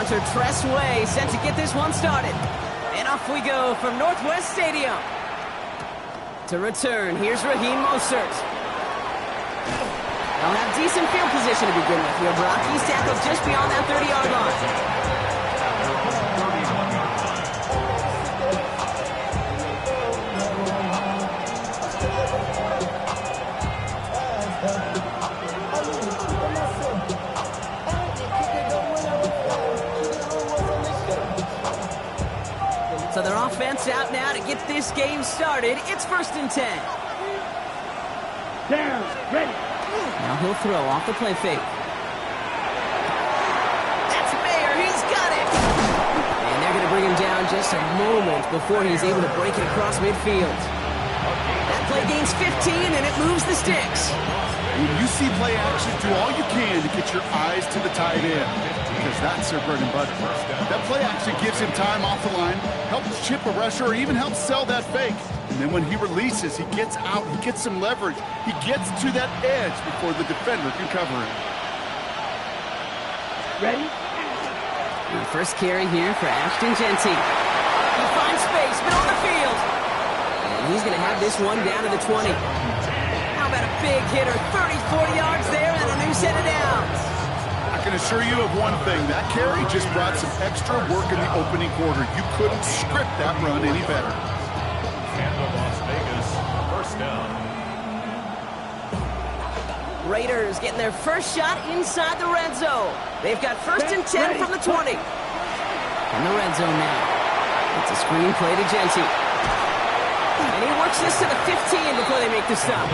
Walter Tress Way set to get this one started. And off we go from Northwest Stadium. To return, here's Raheem Mostert. They'll have decent field position to begin with here, Brock. He's tackled just beyond that 30-yard line. So their offense out now to get this game started. It's 1st and 10. Down, ready. Now he'll throw off the play fake. That's Mayer. He's got it. And they're going to bring him down just a moment before he's able to break it across midfield. That play gains 15, and it moves the sticks. When you see play action, do all you can to get your eyes to the tight end, because that's their bread and butter. That play action gives him time off the line, helps chip a rusher, or even helps sell that fake. And then when he releases, he gets out, he gets some leverage. He gets to that edge before the defender can cover him. Ready? The first carry here for Ashton Jeanty. He finds space, middle of the field. And he's going to have this one down to the 20. How about a big hitter, 30, 40 yards there, and a new set of downs. I can assure you of one thing. That carry just brought some extra work in the opening quarter. You couldn't script that run any better. Las Vegas, first down. Raiders getting their first shot inside the red zone. They've got 1st and 10 from the 20. In the red zone now. It's a screen play to Jeanty. And he works this to the 15 before they make the stop.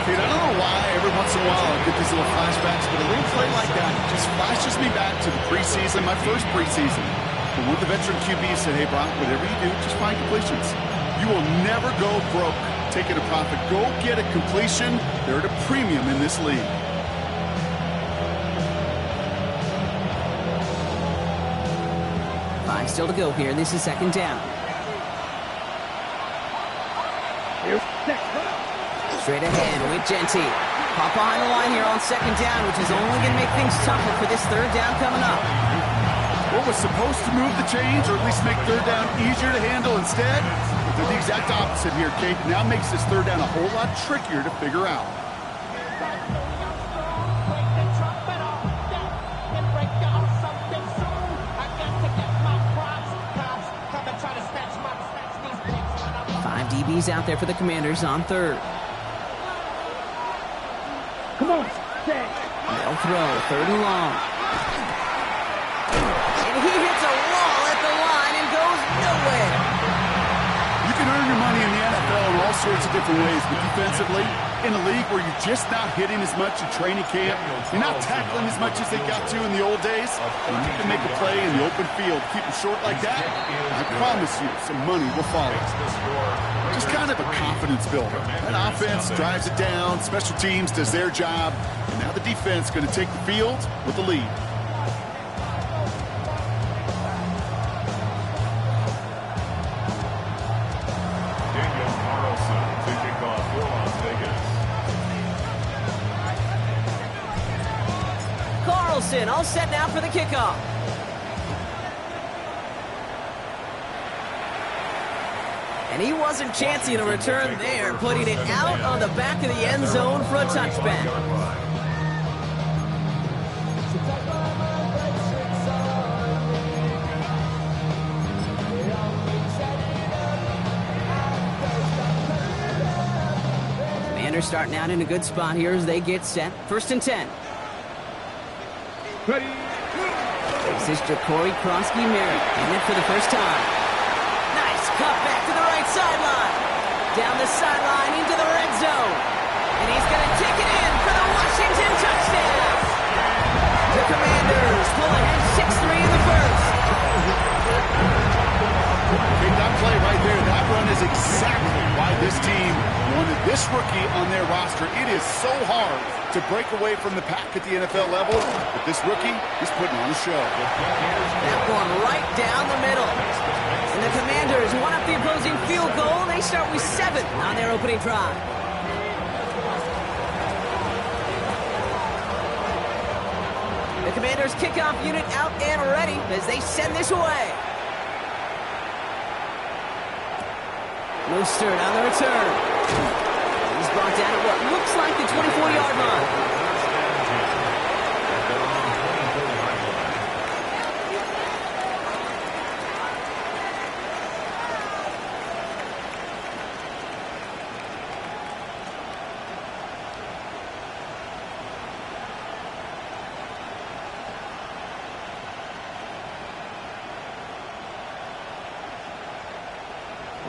Dude, I don't know why every once in a while I get these little flashbacks, but a little play like that just flashes me back to the preseason, my first preseason. When one of the veteran QBs said, hey, Brock, whatever you do, just find completions. You will never go broke taking a profit. Go get a completion. They're at a premium in this league. Five still to go here. This is 2nd down. Here's next. Straight ahead with Jeanty. Pop behind the line here on 2nd down, which is only going to make things tougher for this 3rd down coming up. What was supposed to move the chains, or at least make 3rd down easier to handle instead, they're the exact opposite here, Kate. Now makes this 3rd down a whole lot trickier to figure out. Five DBs out there for the Commanders on 3rd. Come on, stay. They'll throw 3rd and long. And he hits a wall at the line and goes nowhere. You can earn your money in the NFL in all sorts of different ways, but defensively, in a league where you're just not hitting as much in training camp, you're not tackling as much as they got to in the old days, when you can make a play in the open field, keep it short like that, I promise you some money will follow. Just kind of a confidence builder. That offense drives it down, special teams does their job, and now the defense going to take the field with the lead. Daniel Carlson to kick off for Las Vegas. Carlson all set now for the kickoff. And he wasn't chancing a return there, putting it out on the back of the end zone for a touchback. Commanders starting out in a good spot here as they get set. 1st and 10. Ready. This is Ja'Cory Krosky-Merritt in it for the first time. Nice cut back to the right sideline. Down the sideline into the red zone. And he's going to take it in for the Washington touchdown. The Commanders pull ahead 6-3 in the first. Take that play right there. That run is exactly why this team wanted this rookie on their roster. It is so hard to break away from the pack at the NFL level, but this rookie is putting on a show. That one right down the middle. And the Commanders one up the opposing field goal. They start with 7 on their opening drive. The Commanders' kickoff unit out and ready as they send this away. Mostert on the return. He's brought down at what looks like the 24-yard line.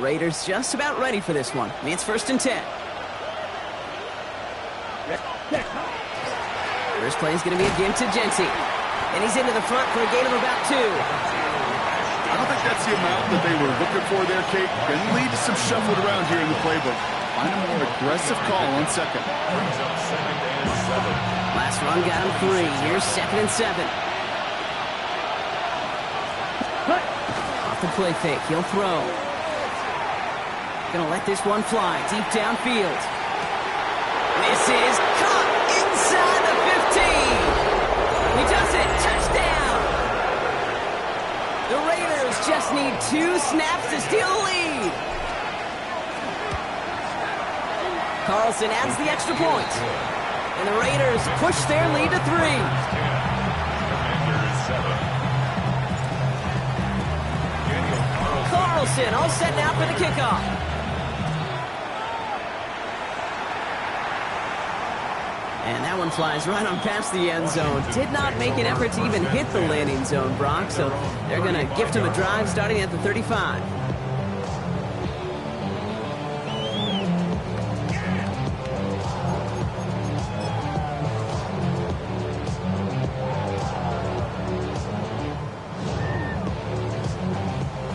Raiders just about ready for this one. It's 1st and 10. First play is going to be a give to Jency. And he's into the front for a gain of about 2. I don't think that's the amount that they were looking for there, Kate. Going to lead to some shuffled around here in the playbook. Find a more aggressive call on second. Last run got him 3. Here's 2nd and 7. Off the play fake. He'll throw. Gonna let this one fly deep downfield. This is caught inside the 15. He does it. Touchdown. The Raiders just need 2 snaps to steal the lead. Carlson adds the extra point. And the Raiders push their lead to 3. Carlson all set now for the kickoff. And that one flies right on past the end zone. Did not make an effort to even hit the landing zone, Brock. So they're going to gift him a drive starting at the 35.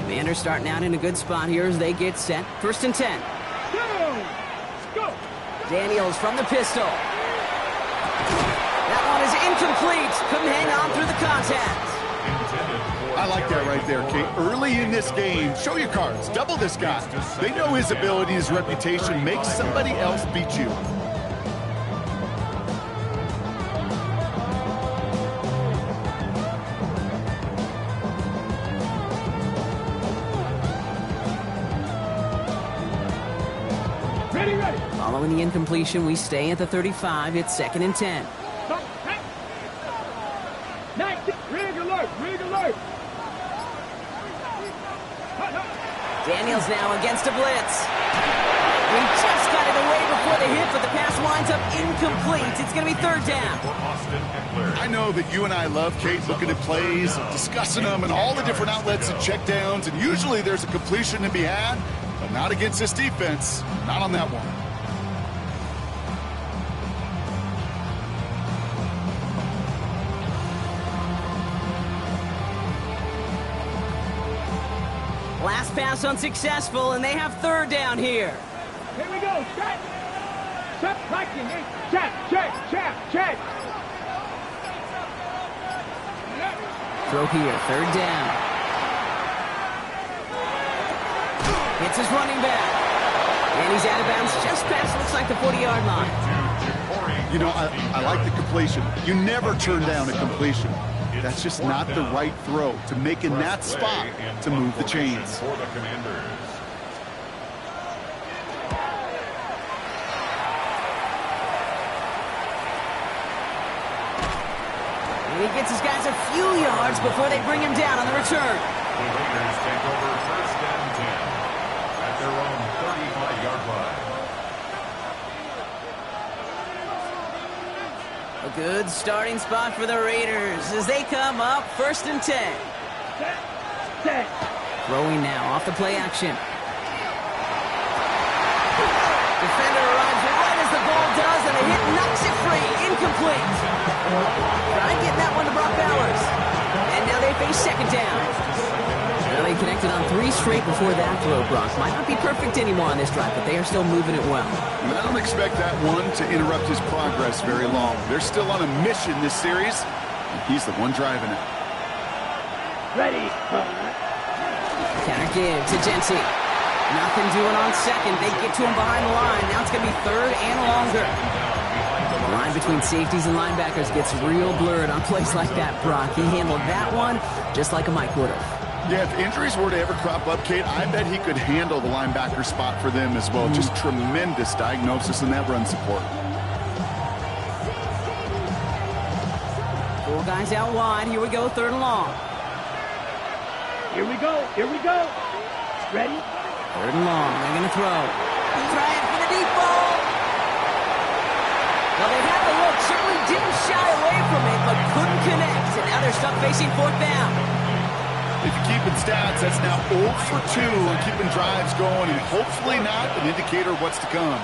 Commanders starting out in a good spot here as they get set. 1st and 10. Go! Daniels from the pistol. That one is incomplete. Couldn't hang on through the contact. I like that right there, Kate. Early in this game, show your cards. Double this guy. They know his ability, his reputation. Make somebody else beat you. Ready. Following the incompletion, we stay at the 35. It's 2nd and 10. Rig alert! Daniels now against a blitz. He just got it away before the hit, but the pass winds up incomplete. It's going to be 3rd down. I know that you and I love, Kate, looking at plays, discussing them, and all the different outlets and checkdowns, and usually there's a completion to be had, but not against this defense. Not on that one. Last pass unsuccessful, and they have 3rd down here. Here we go. Check. Check. Throw here, 3rd down. Hits his running back. And he's out of bounds just past, looks like, the 40-yard line. You know, I like the completion. You never turn down a completion. That's just not the right throw to make in that spot to move the chains. For the Commanders. And he gets his guys a few yards before they bring him down on the return. The Raiders take over 1st and 10 at their own 35-yard line. A good starting spot for the Raiders as they come up 1st and 10. Set. Throwing now off the play action. Defender arrives right as the ball does, and the hit knocks it free. Incomplete. Trying getting that one to Brock Bowers. And now they face 2nd down. Well, they connected on 3 straight before that throw, Brock. Might not be perfect anymore on this drive, but they are still moving it well. I don't expect that one to interrupt his progress very long. They're still on a mission this series, and he's the one driving it. Ready. Counter give to Jency. Nothing doing on second. They get to him behind the line. Now it's going to be 3rd and longer. The line between safeties and linebackers gets real blurred on plays like that, Brock. He handled that one just like a Mike would have. Yeah, if injuries were to ever crop up, Kate, I bet he could handle the linebacker spot for them as well. Just tremendous diagnosis in that run support. 4 guys out wide. Here we go, 3rd and long. Here we go. Here we go. Ready? 3rd and long. They're going to throw. Trying for the deep ball. Well, they had the look. Certainly didn't shy away from it, but couldn't connect. And now they're stuck facing 4th down. If you keep in stats, that's now 0 for 2 and keeping drives going, and hopefully not an indicator of what's to come.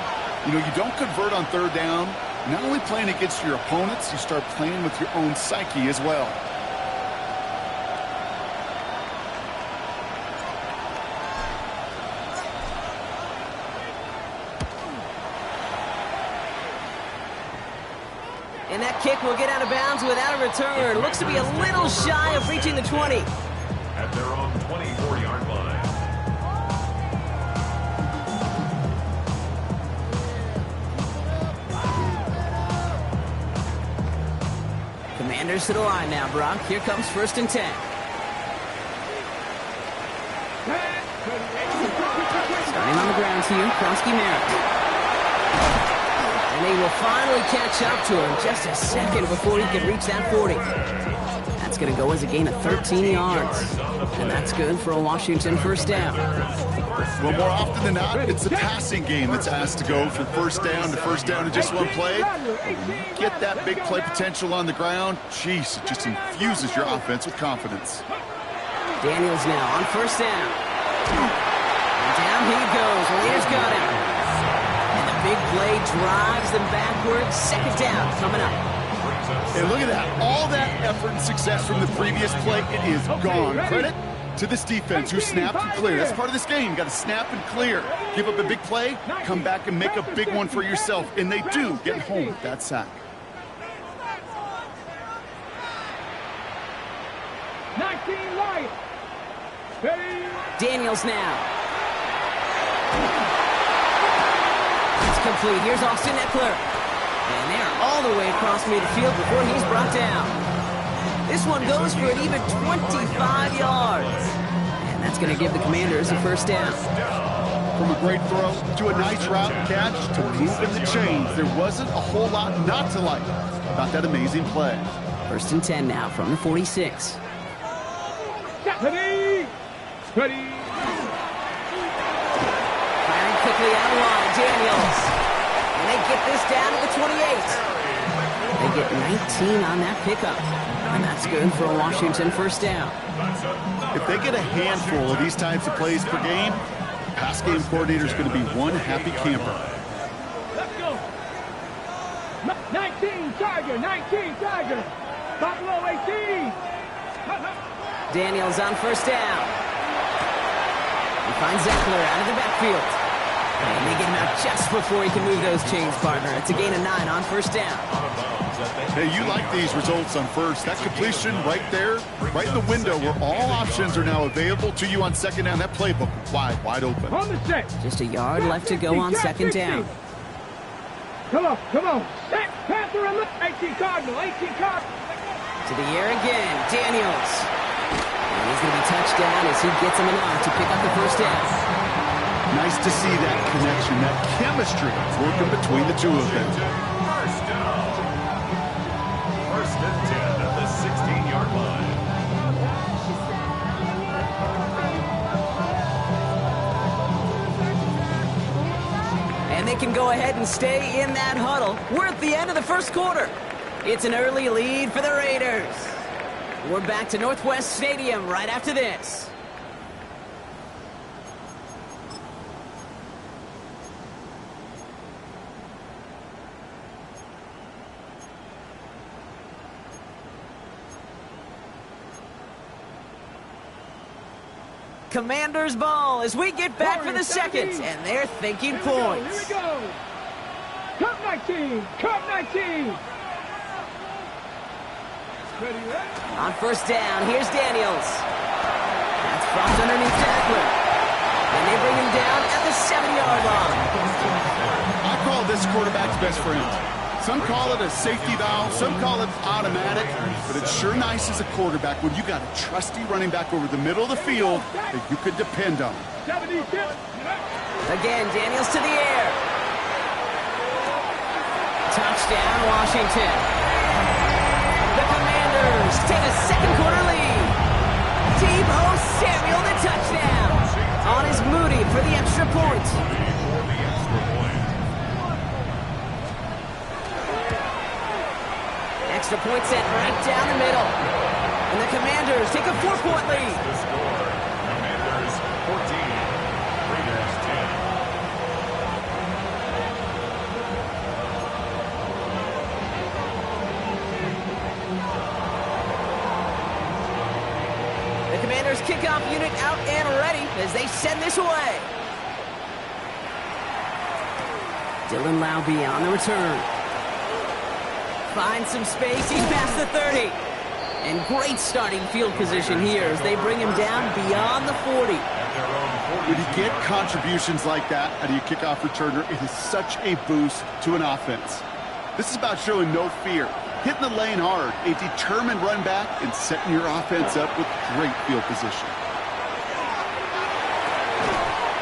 You know, you don't convert on 3rd down. Not only playing against your opponents, you start playing with your own psyche as well. And that kick will get out of bounds without a return. Looks to be a little shy of reaching the 20. At their own 24-yard line. Commanders to the line now, Brock. Here comes 1st and 10. Starting on the ground here, Krosky Merritt. And they will finally catch up to him just a second before he can reach that 40. That's going to go as a gain of 13 yards. And that's good for a Washington 1st down. Well, more often than not, it's the passing game that's asked to go from 1st down to 1st down in just one play. Get that big play potential on the ground. Jeez, it just infuses your offense with confidence. Daniels now on 1st down. And down he goes. Raiders got him. And the big play drives them backwards. 2nd down coming up. And look at that. All that effort and success from the previous play, it is gone. Credit to this defense who snapped and cleared. That's part of this game. You got to snap and clear. Give up a big play, come back and make a big one for yourself. And they do get home with that sack. 19 Lions. Ready? Daniels now. It's complete. Here's Austin Eckler. And they're all the way across midfield before he's brought down. This one goes for an even 25 yards. And that's going to give the Commanders a 1st down. From a great throw to a nice route catch to moving the chains, there wasn't a whole lot not to like about that amazing play. 1st and 10 now from the 46. Ready? Ready? Firing quickly out wide, Daniels. And they get this down to the 28. They get 19 on that pickup. And that's good for a Washington 1st down. If they get a handful of these types of plays per game, pass game coordinator is going to be one happy camper. Let's go. 19 Tiger. 19 Tiger. Buffalo 18. Daniels on 1st down. He finds Eckler out of the backfield. And they get him out just before he can move those chains, partner. It's a gain of 9 on 1st down. Hey, you like these results on 1st. That completion right there, right in the window where all options are now available to you on 2nd down. That playbook wide open. On the set. Just a yard left to go on 2nd down. Come on, come on. Set. Panther and 18 Cardinal. 18 Cardinal. To the air again, Daniels. And he's going to be touched down as he gets him enough to pick up the 1st down. Nice to see that connection, that chemistry working between the two of them. 1st down. 1st and 10 at the 16-yard line. And they can go ahead and stay in that huddle. We're at the end of the 1st quarter. It's an early lead for the Raiders. We're back to Northwest Stadium right after this. Commanders ball as we get back for the 2nd, and they're thinking points. Here we go. Cup 19. Cup 19. Ready, ready. On 1st down, here's Daniels. That's dropped underneath Eckler. And they bring him down at the 7-yard line. I call this quarterback's best friend. Some call it a safety valve, some call it automatic, but it's sure nice as a quarterback when you got a trusty running back over the middle of the field that you could depend on. Again, Daniels to the air. Touchdown, Washington. The Commanders take a second quarter lead. Deebo Samuel, the touchdown. On is Moody for the extra point. Extra point set right down the middle. And the Commanders take a 4-point lead. The score, Commanders 14, Raiders 10. The Commanders kickoff unit out and ready as they send this away. Dylan Laube on the return. Finds some space, he's past the 30. And great starting field position here as they bring him down beyond the 40. When you get contributions like that out of your kickoff returner, it is such a boost to an offense. This is about showing no fear, hitting the lane hard, a determined run back, and setting your offense up with great field position.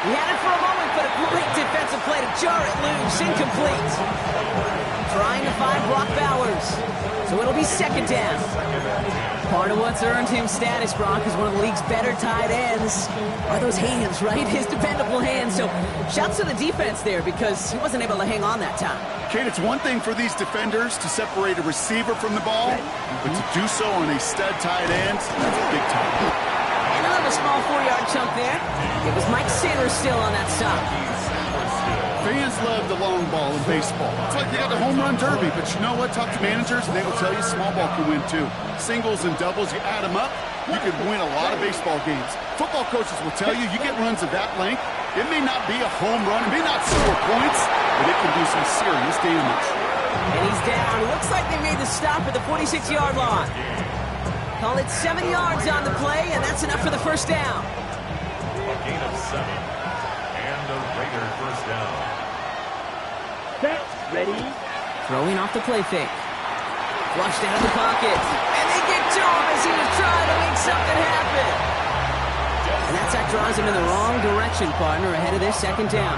He had it for a moment, but a great defensive play to jar it loose, incomplete. Trying to find Brock Bowers. So it'll be second down. Part of what's earned him status, Brock, is one of the league's better tight ends. Are those hands, right? His dependable hands. So shouts to the defense there because he wasn't able to hang on that time. Kate, it's one thing for these defenders to separate a receiver from the ball, but to do so on a stud tight end, that's big time. And another small 4-yard chunk there. It was Mike Sanders still on that stop. Fans love the long ball in baseball. It's like they got the home run derby, but you know what? Talk to managers, and they will tell you small ball can win too. Singles and doubles, you add them up, you can win a lot of baseball games. Football coaches will tell you, you get runs of that length, it may not be a home run, it may not score points, but it can do some serious damage. And he's down. Looks like they made the stop at the 46-yard line. Call it 7 yards on the play, and that's enough for the first down. A gain of 7. And a Raider first down. Set, ready. Throwing off the play fake. Flushed out of the pocket. And they get to him as he was trying to make something happen. And that sack draws him in the wrong direction, partner, ahead of their second down.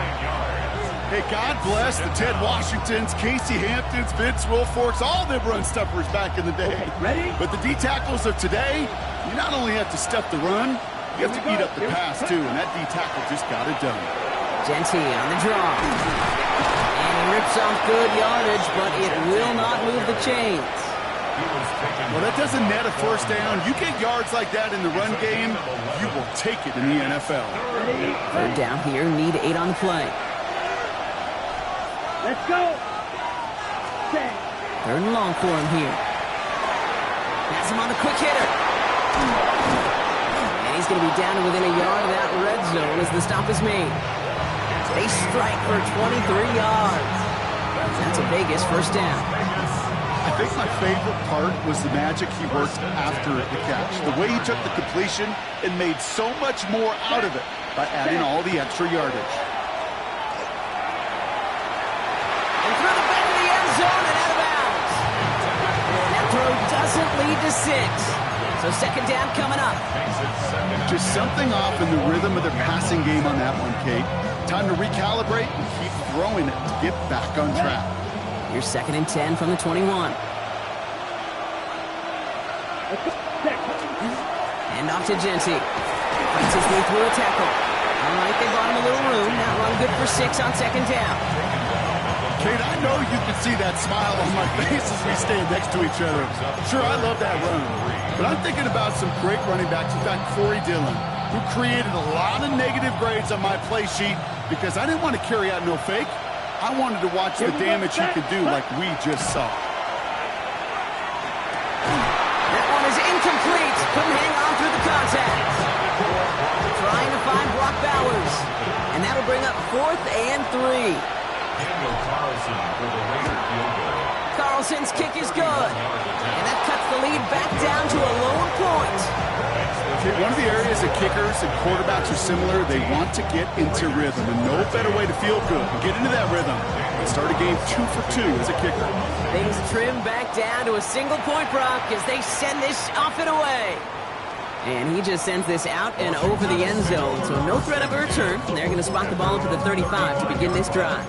Hey, God bless the Ted Washingtons, Casey Hamptons, Vince Wilforks, all them run stuffers back in the day. Ready? But the D-tackles of today, you not only have to stuff the run, you have to eat up the pass, too, and that D-tackle just got it done. Genty on the draw. And he rips off good yardage, but it will not move the chains. Well, that doesn't net a first down. You get yards like that in the run game, you will take it in the NFL. Third down here, need 8 on the play. Let's go. Set. Third and long for him here. Has him on the quick hitter. And he's going to be down to within a yard of that red zone as the stop is made. They strike for 23 yards. That's a Vegas first down. I think my favorite part was the magic he worked after the catch. The way he took the completion and made so much more out of it by adding all the extra yardage. And through the back of the end zone and out of bounds. And that throw doesn't lead to 6. So second down coming up. Just something off in the rhythm of their passing game on that one, Kate. Time to recalibrate and keep throwing it to get back on track. Here's second and 10 from the 21. And off to Genty. Fights his way through a tackle. All right, they bought him a little room. That run good for 6 on second down. Kate, I know you can see that smile on my face as we stand next to each other. Sure, I love that run. But I'm thinking about some great running backs. In fact, Corey Dillon, who created a lot of negative grades on my play sheet because I didn't want to carry out no fake. I wanted to watch the damage he could do like we just saw. That one is incomplete. Couldn't hang on through the contact. Trying to find Brock Bowers. And that'll bring up 4th and 3. Daniel Carlson for the Raider field goal. Carlson's kick is good. And that cuts the lead back down to a lone point. Okay, one of the areas that kickers and quarterbacks are similar, they want to get into rhythm. And no better way to feel good and get into that rhythm and started game 2 for 2 as a kicker. Things trim back down to a single point, Brock, as they send this off and away. And he just sends this out and over the end zone, so no threat of a return. They're going to spot the ball up to the 35 to begin this drive.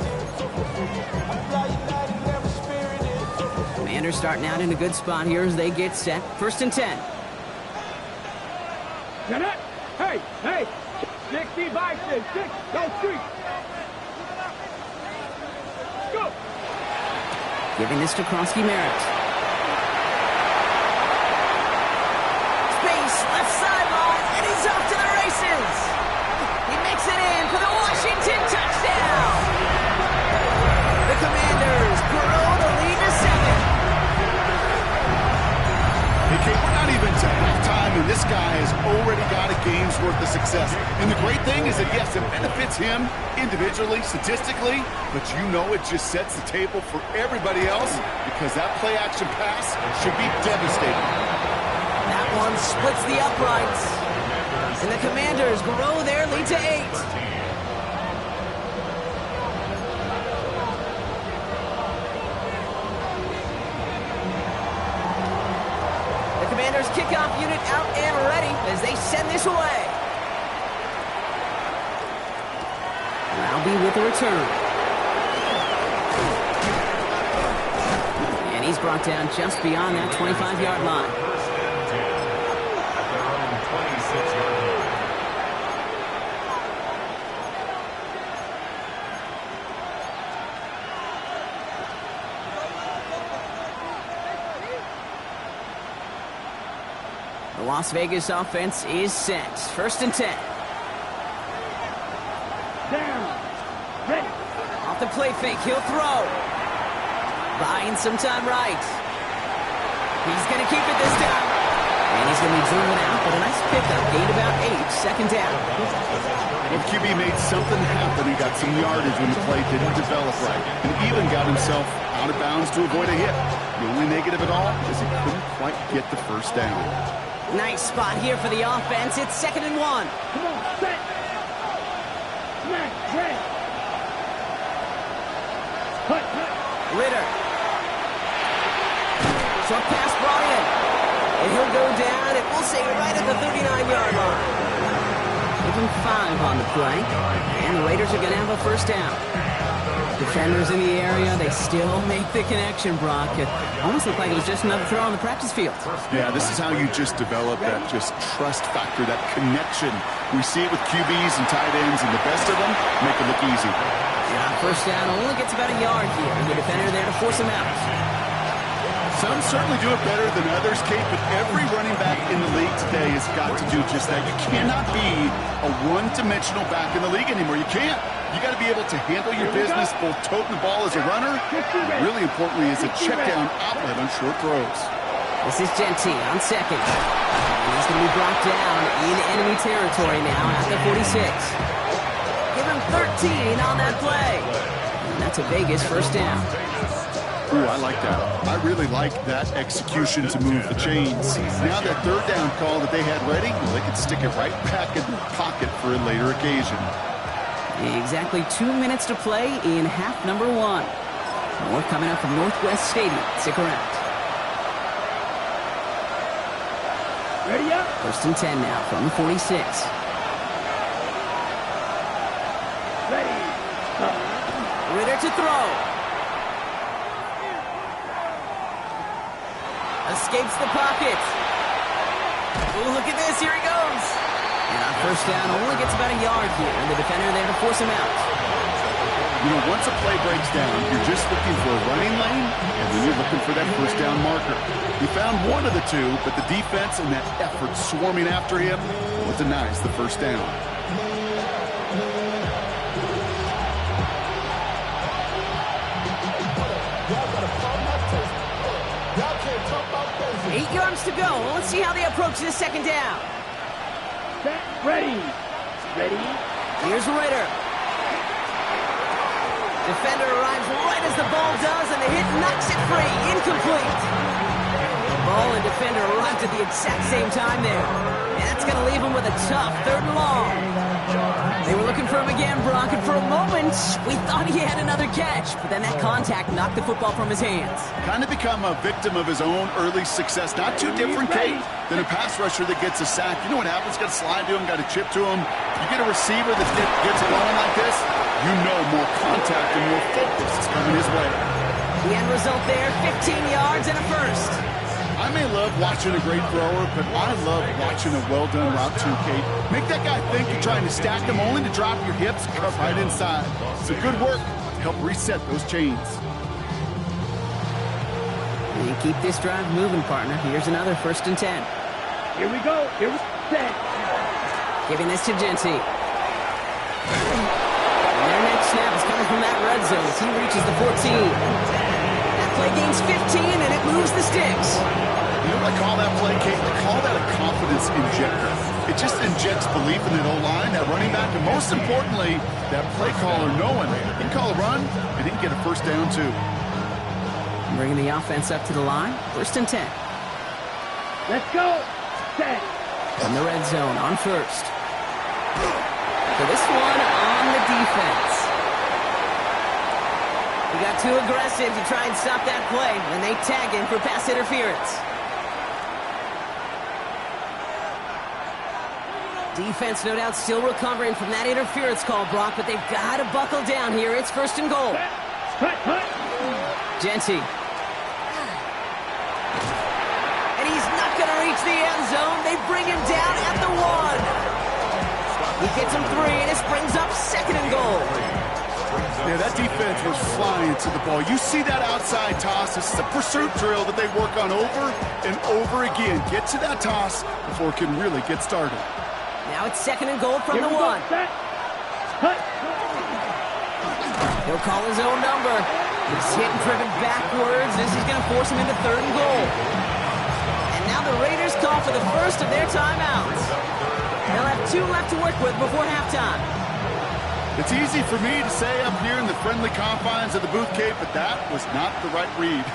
Commanders starting out in a good spot here as they get set. 1st and 10. Hey, hey, 60 by 6, go street. Go. Giving this to Krosky Merritt. Space, left sideline, and he's off to the races. He makes it in for the Washington touchdown. The Commanders grow the lead to 7. Okay, we're not even to halftime, and this guy has already got a game's worth of success. And the great thing is that, yes, it benefits him individually, statistically, but you know it just sets the table for everybody else because that play-action pass should be devastating. That one splits the uprights, and the Commanders grow their lead to 8. Commanders kickoff unit out and ready as they send this away. Roundy with the return. And he's brought down just beyond that 25-yard line. 1st and 10 at their own 26-yard line. The Las Vegas offense is set. 1st and 10. Down. Ready. Off the play fake, he'll throw. Buying some time right. He's going to keep it this time. And he's going to be zooming out, but a nice pickup. Gained about 8, 2nd down. Well, QB made something happen. He got some yardage when the play didn't develop right, and even got himself out of bounds to avoid a hit. The only negative at all is he couldn't quite get the 1st down. Nice spot here for the offense. It's 2nd and 1. Come on, set. Smash, ready. Hut. Ritter. Short pass brought in. And he'll go down, and we'll say right at the 39-yard line. Give him 5 on the play. And the Raiders are going to have a 1st down. Defenders in the area, they still make the connection, Brock. It almost looked like it was just another throw on the practice field. Yeah, this is how you just develop that just trust factor, that connection. We see it with QBs and tight ends, and the best of them make it look easy. Yeah, 1st down only gets about a yard here. The defender there to force him out. Some certainly do it better than others, Kate, but every running back in the league today has got to do just that. You cannot be a one-dimensional back in the league anymore. You can't. You got to be able to handle your business, both toting the ball as a runner, and really importantly as a check-down outlet on short throws. This is Gentile on 2nd. And he's going to be brought down in enemy territory now at the 46. Give him 13 on that play. And that's a Vegas 1st down. Ooh, I like that. I really like that execution to move the chains. Now that 3rd down call that they had ready, well, they can stick it right back in the pocket for a later occasion. Exactly 2 minutes to play in half number 1. More coming up from Northwest Stadium. Stick around. Ready up. 1st and 10 now from the 46. Ready. Ritter to throw. Escapes the pocket. Ooh, look at this. Here he goes. And on 1st down, only gets about a yard here. And the defender there to force him out. You know, once a play breaks down, you're just looking for a running lane, and then you're looking for that 1st down marker. He found one of the two, but the defense and that effort swarming after him denies the 1st down. Eight yards to go. Let's see how they approach this 2nd down. Set. Ready. Ready. Here's Ritter. Defender arrives right as the ball does, and the hit knocks it free. Incomplete. The ball and defender arrived at the exact same time there. And that's going to leave him with a tough 3rd and long. They were looking for him again, Brock, and for a moment, we thought he had another catch. But then that contact knocked the football from his hands. Kind of become a victim of his own early success. Not too different, Kate, than a pass rusher that gets a sack. You know what happens? Got to slide to him, got to chip to him. You get a receiver that gets going like this, you know more contact and more focus is coming his way. The end result there, 15 yards and a first. I may love watching a great thrower, but I love watching a well-done route too, Kate. Make that guy think you're trying to stack them only to drop your hips, cut right inside. It's a good work to help reset those chains. And keep this drive moving, partner. Here's another 1st and 10. Here we go. Here we go. Giving this to Genty. And their next snap is coming from that red zone as he reaches the 14. That play gains 15, and it moves the sticks. You know what I call that play, Kate? I call that a confidence injector. It just injects belief in that O-line, that running back, and most importantly, that play caller knowing he can call a run and he can get a first down too. Bringing the offense up to the line. 1st and 10. Let's go. Set. From the red zone on 1st. For this one on the defense. He got too aggressive to try and stop that play, and they tag him for pass interference. Defense, no doubt, still recovering from that interference call, Brock, but they've got to buckle down here. It's 1st and goal. Cut. Genty. And he's not going to reach the end zone. They bring him down at the 1. He gets him 3, and this brings up 2nd and goal. Yeah, that defense was flying to the ball. You see that outside toss. This is a pursuit drill that they work on over and over again. Get to that toss before it can really get started. Now it's 2nd and goal from Here the we go. 1. Set. Cut. He'll call his own number. He's hit and driven backwards. This is going to force him into 3rd and goal. And now the Raiders call for the first of their timeouts. They'll have 2 left to work with before halftime. It's easy for me to say up here in the friendly confines of the booth, Kate, but that was not the right read.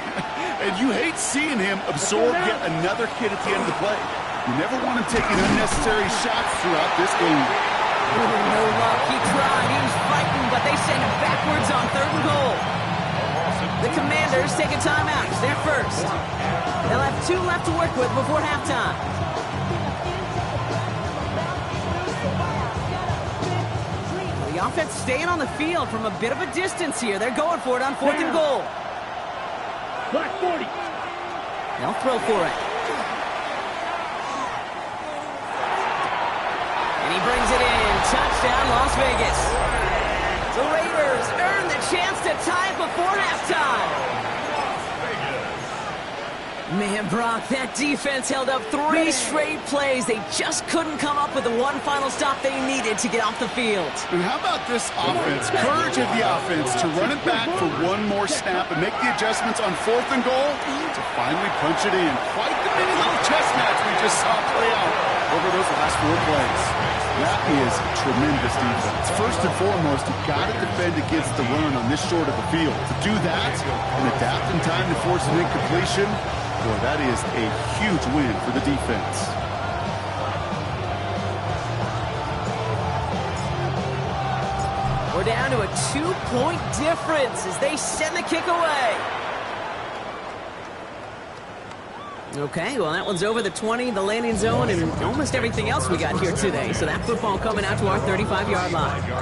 And you hate seeing him absorb yet another hit at the end of the play. You never want him taking unnecessary shots throughout this game. No luck. He tried. He was fighting, but they send him backwards on 3rd and goal. The Commanders take a timeout. It's their first. They'll have 2 left to work with before halftime. The offense staying on the field from a bit of a distance here. They're going for it on 4th and goal. Black 40. They'll throw for it. And he brings it in. Touchdown, Las Vegas. The Raiders earn the chance to tie it before halftime. Man, Brock, that defense held up 3 straight plays. They just couldn't come up with the one final stop they needed to get off the field. And how about this offense? Courage of the offense to run it back for one more snap and make the adjustments on 4th and goal to finally punch it in. Quite the mini little chess match we just saw play out over those last 4 plays. That is tremendous defense. First and foremost, you've got to defend against the run on this short of the field. To do that and adapt in time to force an incompletion, boy, that is a huge win for the defense. We're down to a 2-point difference as they send the kick away. Okay, well, that one's over the 20, the landing zone, and almost everything else we got here today. So that football coming out to our 35-yard line. Here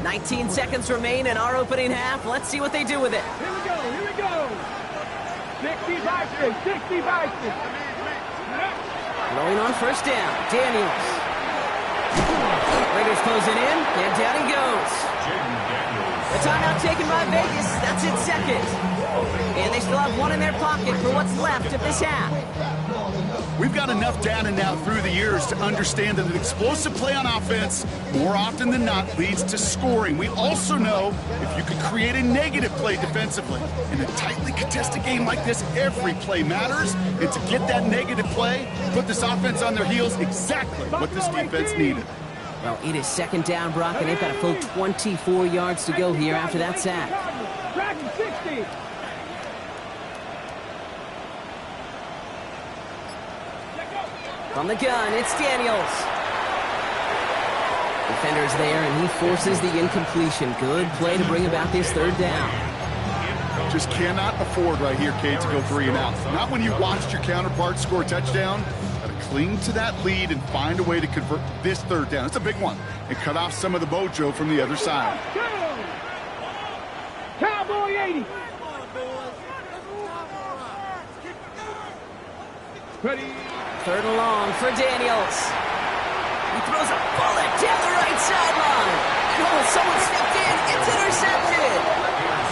19 seconds remain in our opening half. Let's see what they do with it. we go. 65 feet, 65 feet. Rolling on 1st down. Daniels. Raiders closing in, and down he goes. The timeout taken by Vegas. That's its 2nd. And they still have 1 in their pocket for what's left of this half. We've got enough data now through the years to understand that an explosive play on offense, more often than not, leads to scoring. We also know if you could create a negative play defensively. In a tightly contested game like this, every play matters. And to get that negative play, put this offense on their heels, exactly what this defense needed. Well, it is second down, Brock, and they've got a full 24 yards to go here after that sack. Tracking 60. From the gun, it's Daniels. Defender's there, and he forces the incompletion. Good play to bring about this third down. Just cannot afford right here, Cade, to go 3 and out. Not when you watched your counterpart score a touchdown. Got to cling to that lead and find a way to convert this third down. It's a big one. And cut off some of the mojo from the other side. Cowboy 80. Ready. Third and long for Daniels. He throws a bullet down the right sideline. And oh, someone stepped in. It's intercepted.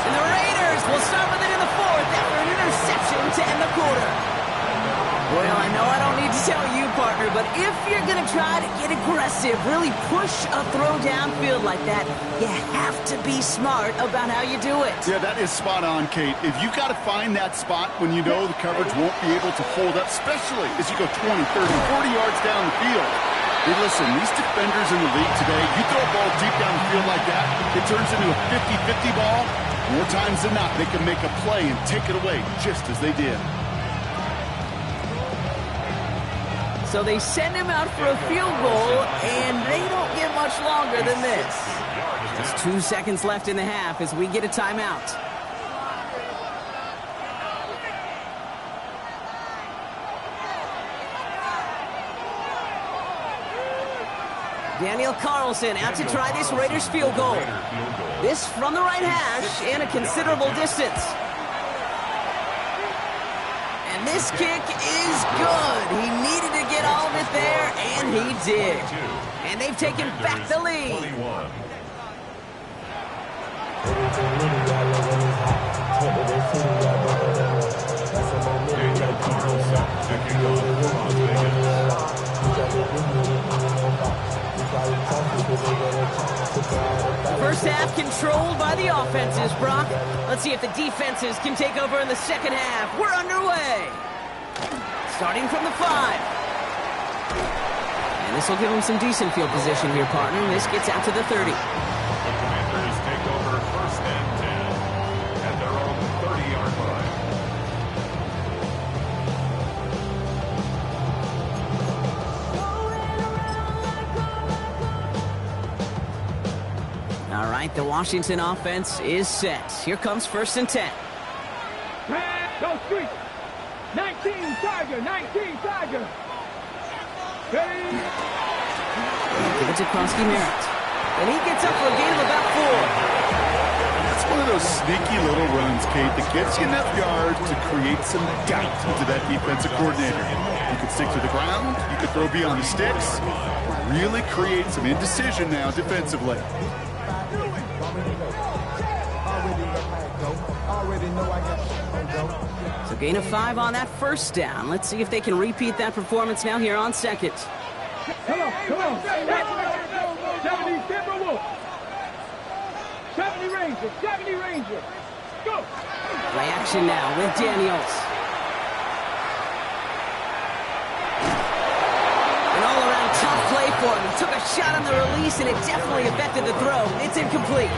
And the Raiders will start with it in the fourth after an interception to end the quarter. Well, I know I don't need to tell you, partner, but if you're going to try to get aggressive, really push a throw downfield like that, you have to be smart about how you do it. Yeah, that is spot on, Kate. If you got to find that spot when you know the coverage won't be able to hold up, especially as you go 20, 30, 40 yards down the field. Hey, listen, these defenders in the league today, you throw a ball deep down the field like that, it turns into a 50-50 ball. More times than not, they can make a play and take it away just as they did. So they send him out for a field goal, and they don't get much longer than this. Just 2 seconds left in the half as we get a timeout. Daniel Carlson out to try this Raiders field goal. This from the right hash and a considerable distance. And this kick is good. He needed to get all of it there, and he did. And they've taken back the lead. First half controlled by the offenses, Brock. Let's see if the defenses can take over in the second half. We're underway. Starting from the 5. And this will give them some decent field position here, partner. This gets out to the 30. The Commanders take over first and 10 at their own 30-yard line. All right, the Washington offense is set. Here comes first and 10. Go street. 19 Tiger. 19 Tiger. Ready. Give it to Kronsky Merritt. And he gets up for a gain of about 4. That's one of those sneaky little runs, Kate, that gets you enough yards to create some doubt into that defensive coordinator. You could stick to the ground. You could throw beyond the sticks. Really create some indecision now defensively. So gain of 5 on that first down. Let's see if they can repeat that performance now here on second. Come on. 70 Timberwolves. 70 Rangers. 70 Rangers. Go. Play action now with Daniels. An all-around tough play for him. He took a shot on the release, and it definitely affected the throw. It's incomplete.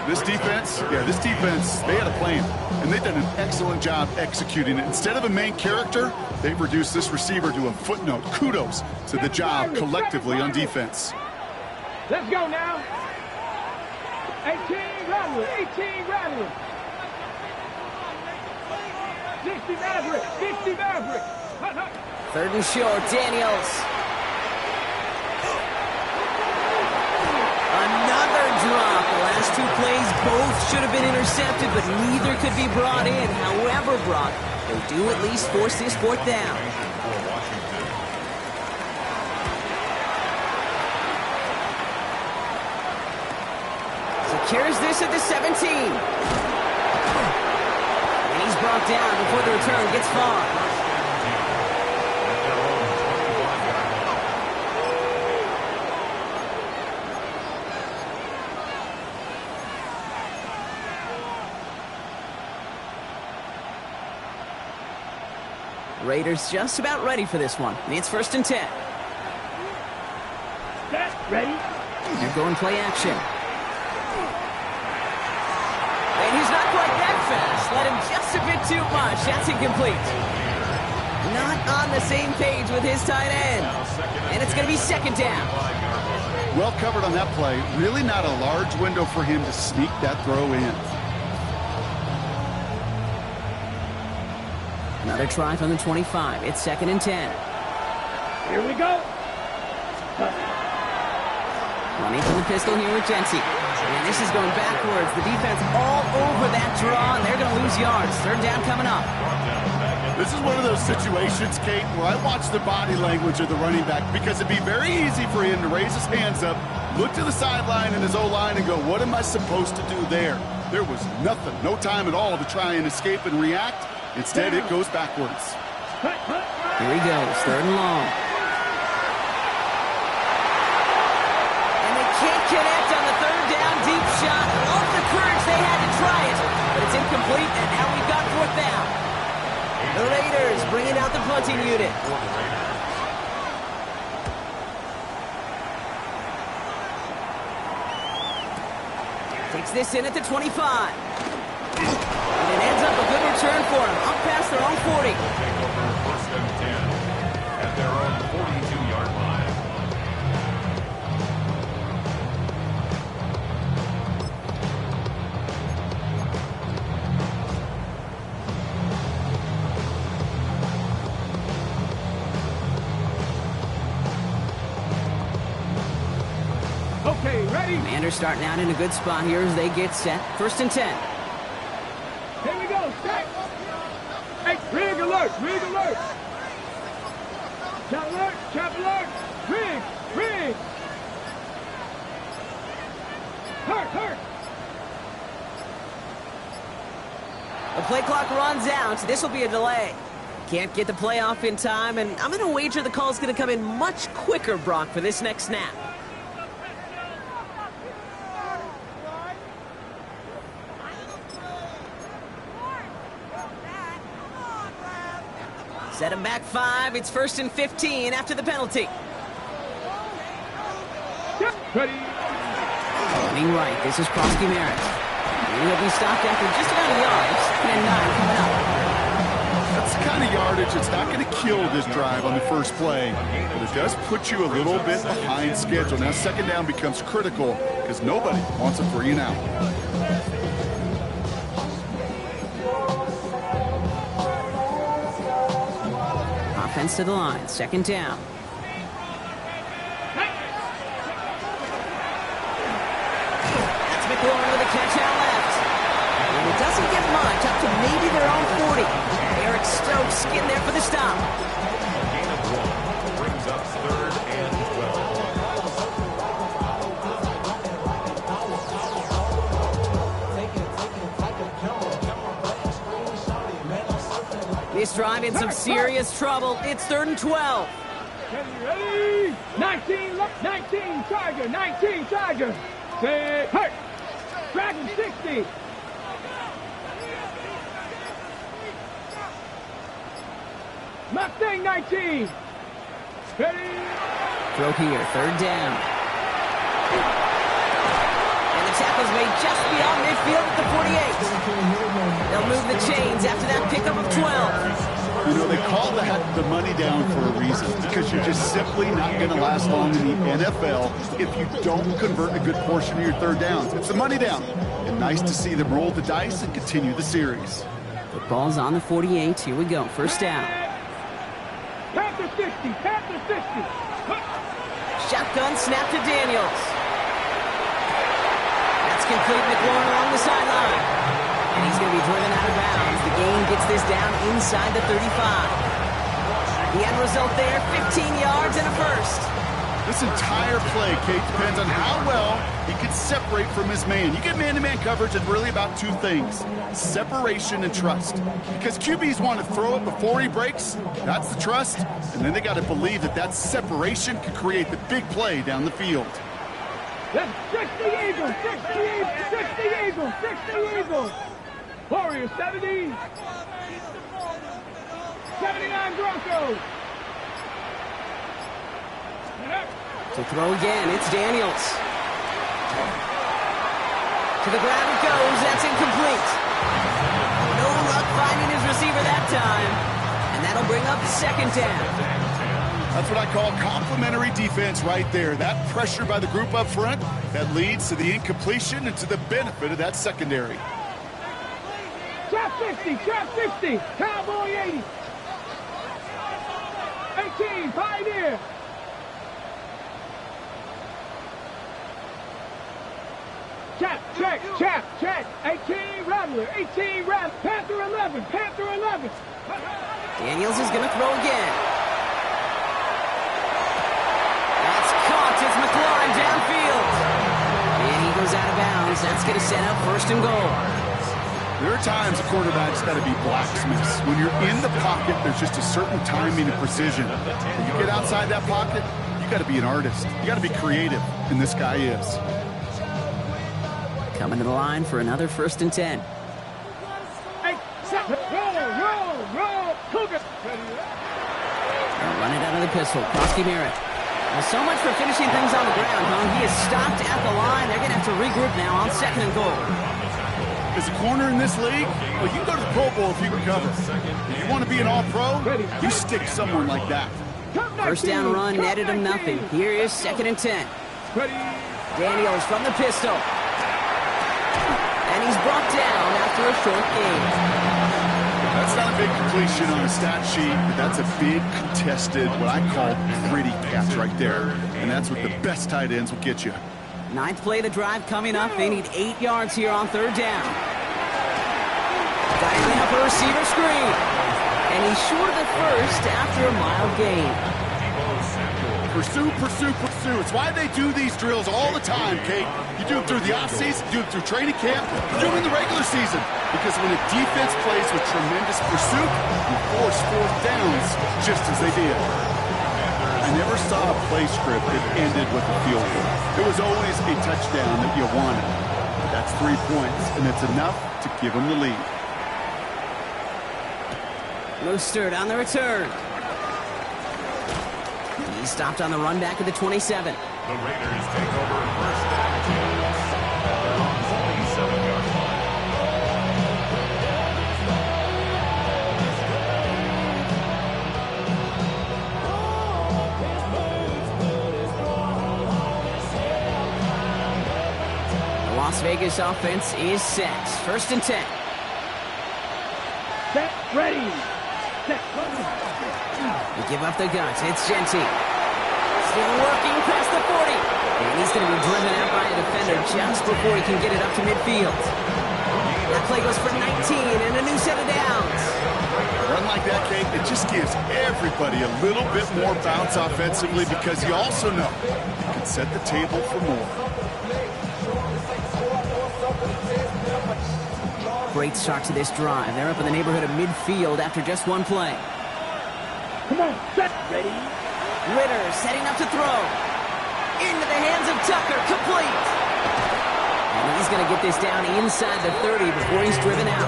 This defense, they had a plan, and they've done an excellent job executing it. Instead of a main character, they've reduced this receiver to a footnote. Kudos to the job collectively on defense. Let's go now. 18 Rattler. 18 Rattler. 60 Maverick. 60 Maverick. Third and short, Daniels. Another drop. The last 2 plays both should have been intercepted, but neither could be brought in. However, Brock, they do at least force this fourth down. Secures this at the 17. And he's brought down before the return gets far. Raiders just about ready for this one. It's 1st and 10. Set, ready. They're going play action. And he's not quite that fast. Let him just a bit too much. That's incomplete. Not on the same page with his tight end. And it's going to be 2nd down. Well covered on that play. Really not a large window for him to sneak that throw in. Another try from the 25. It's 2nd and 10. Here we go. Running from the pistol here with Jency. And this is going backwards. The defense all over that draw, and they're going to lose yards. 3rd down coming up. This is one of those situations, Kate, where I watch the body language of the running back because it'd be very easy for him to raise his hands up, look to the sideline and his O-line and go, what am I supposed to do there? There was nothing, no time at all to try and escape and react. Instead, it goes backwards. Here he goes, 3rd and long. And they can't connect on the 3rd down deep shot. Love the courage they had to try it, but it's incomplete, and now we've got 4th down. The Raiders bringing out the punting unit. Takes this in at the 25. And it ends up a good return for him. Up past their own 40. Take over 1st and 10 at their own 42-yard line. Okay, ready. Commanders starting out in a good spot here as they get set. 1st and 10. Here we go. Set. Hey, rig alert. Rig alert. Chop alert. Chop alert. Rig. Rig. Hurt. Hurt. The play clock runs out. This will be a delay. Can't get the play off in time, and I'm going to wager the call's going to come in much quicker, Brock, for this next snap. Set him back 5. It's 1st and 15 after the penalty. Ready. Running right. This is Krosky Merritt. And he'll be stopped after just about a yard. It's 2nd and 9 coming up. That's the kind of yardage that's not going to kill this drive on the first play, but it does put you a little bit behind schedule. Now 2nd down becomes critical because nobody wants a 3 and out. Offense to the line. 2nd down. That's McLaurin with a catch out left. And it doesn't get much, up to maybe their own 40. Eric Stokes getting there for the stop. Gain of 1 brings up 3rd and 12. This drive in some serious trouble. It's 3rd and 12. Ready. 19 Charger. 19 Charger. Say hurt. Dragon 60. Mustang 19. Ready. Throw here, 3rd down. And the tackle's made just beyond midfield at the 48. They'll move the chains after that pickup of 12. You know, they call that the money down for a reason, because you're just simply not going to last long in the NFL if you don't convert a good portion of your 3rd downs. It's the money down. And nice to see them roll the dice and continue the series. Football's on the 48. Here we go, 1st down. Panther 60. Panther 60. Shotgun snap to Daniels. That's complete. McLaurin along the sideline. And he's going to be driven out of bounds. The gain gets this down inside the 35. The end result there, 15 yards and a first. This entire play, Kate, depends on how well he can separate from his man. You get man-to-man coverage, it's really about 2 things: separation and trust. Because QBs want to throw it before he breaks, that's the trust, and then they got to believe that that separation can create the big play down the field. That's 60 Eagles. 60 Eagles. 60 Eagles. 60 Eagles. Warrior 70. 79 Broncos. To throw again, it's Daniels. To the ground it goes. That's incomplete. No luck finding his receiver that time. And that'll bring up second down. That's what I call complimentary defense right there. That pressure by the group up front, that leads to the incompletion and to the benefit of that secondary. Trap 50, trap 50, Cowboy 80. 18, Pioneer. Check. 18, Rattler, 18, Rattler. Panther 11, Panther 11. Daniels is going to throw again. That's caught. It's McLaurin downfield. And he goes out of bounds. That's going to set up first and goal. There are times a quarterback's got to be blacksmiths. When you're in the pocket, there's just a certain timing and precision. When you get outside that pocket, you got to be an artist. You got to be creative, and this guy is. Coming to the line for another first and 10. Hey, roll, Cougar. They'll run it out of the pistol. Krosky Merritt. Well, so much for finishing things on the ground, huh? He is stopped at the line. They're going to have to regroup now on second and goal. As a corner in this league, well, you can go to the Pro Bowl if you can cover. If you want to be an All-Pro, you stick someone like that. First down run netted him nothing. Here is second and 10. Daniels from the pistol. And he's brought down after a short gain. That's not a big completion on a stat sheet, but that's a big contested, what I call gritty catch right there. And that's what the best tight ends will get you. Ninth play of the drive coming up. They need 8 yards here on third down. Dialing up a receiver screen. And he's short of the first after a mild gain. Pursue. It's why they do these drills all the time, Kate. You do them through the offseason, you do them through training camp, you do them in the regular season. Because when a defense plays with tremendous pursuit, you force fourth downs just as they did. I never saw a play script that ended with a field goal. There was always a touchdown that you wanted. That's 3 points, and it's enough to give them the lead. Mostert on the return. He's stopped on the run back at the 27. The Raiders take over first and 10. They're on 47-yard line. The Las Vegas offense is set. First and 10. Set, ready. Set, They give up the guts. It's Genty. Still working past the 40. And he's going to be driven out by a defender just before he can get it up to midfield. That play goes for 19 and a new set of downs. A run like that, Kate, it just gives everybody a little bit more bounce offensively because you also know you can set the table for more. Great start to this drive. They're up in the neighborhood of midfield after just one play. come on, set, ready. Ritter setting up to throw. Into the hands of Tucker, complete. And he's going to get this down inside the 30 before he's driven out.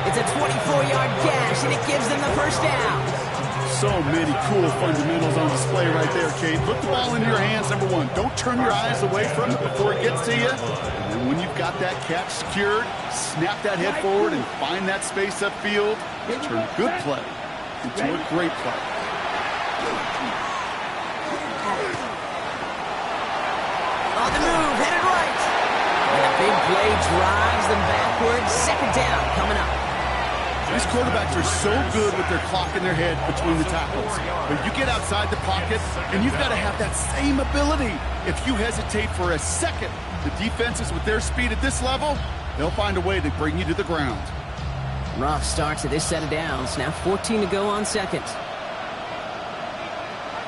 It's a 24-yard gash, and it gives them the first down. So many cool fundamentals on display right there, Kate. Put the ball into your hands, number one. Don't turn your eyes away from it before it gets to you. And then when you've got that catch secured, snap that head forward and find that space upfield. Turn a good play into a great play. On the move, headed right. And a big play drives them backwards. Second down coming up. These quarterbacks are so good with their clock in their head between the tackles. But you get outside the pocket, and you've got to have that same ability. If you hesitate for a second, the defenses with their speed at this level, they'll find a way to bring you to the ground. Rough start to this set of downs. Now 14 to go on second.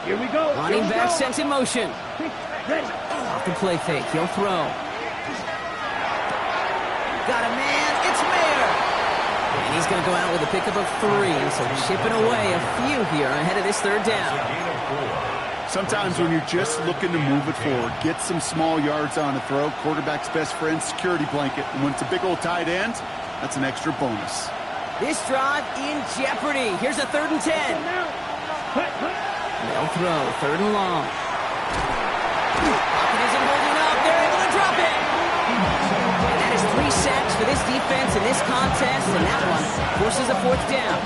Here we go. Running back sent in motion. Ready. Off the play fake, he'll throw. Got a man, it's Mayer. And he's going to go out with a pickup of 3, so chipping away a few here ahead of this third down. Sometimes when you're just looking to move it forward, get some small yards on a throw, quarterback's best friend, security blanket. And when it's a big old tight end, that's an extra bonus. This drive in jeopardy. Here's a 3rd and 10. They'll throw, 3rd and long. Pocket isn't holding up. They're able to drop it. And that is 3 sacks for this defense in this contest, and that one forces a 4th down.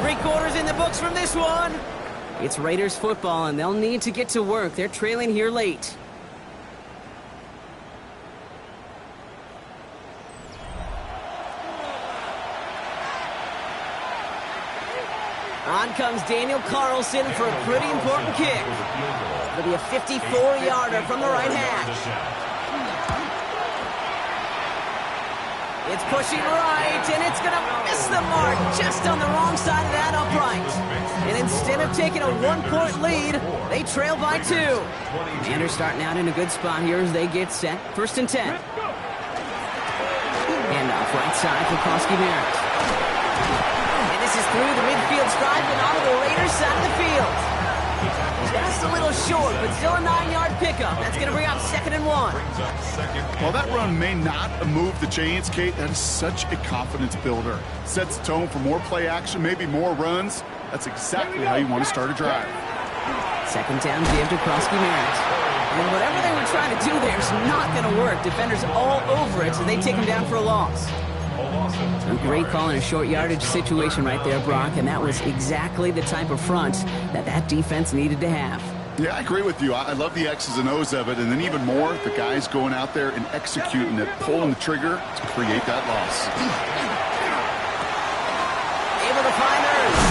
3 quarters in the books from this one. It's Raiders football, and they'll need to get to work. They're trailing here late. On comes Daniel Carlson for a pretty important kick. It'll be a 54-yarder from the right hash. It's pushing right, and it's going to miss the mark just on the wrong side of that upright. And instead of taking a 1-point lead, they trail by 2. Commanders starting out in a good spot here as they get set. 1st and 10. And off right side for Kroski Merritt. And this is through the midfield stripe and onto the Raiders side of the field. Just a little short, but still a 9-yard pickup. That's going to bring up 2nd and 1. While that run may not move the chains, Kate, that is such a confidence builder. Sets the tone for more play action, maybe more runs. That's exactly how you want to start a drive. 2nd down give to Kroski Merritt. And whatever they were trying to do there is not going to work. Defenders all over it, so they take him down for a loss. A great call in a short yardage situation right there, Brock, and that was exactly the type of front that defense needed to have. Yeah, I agree with you. I love the X's and O's of it, and then even more, the guys going out there and executing it, pulling the trigger to create that loss. Able to find Ertz.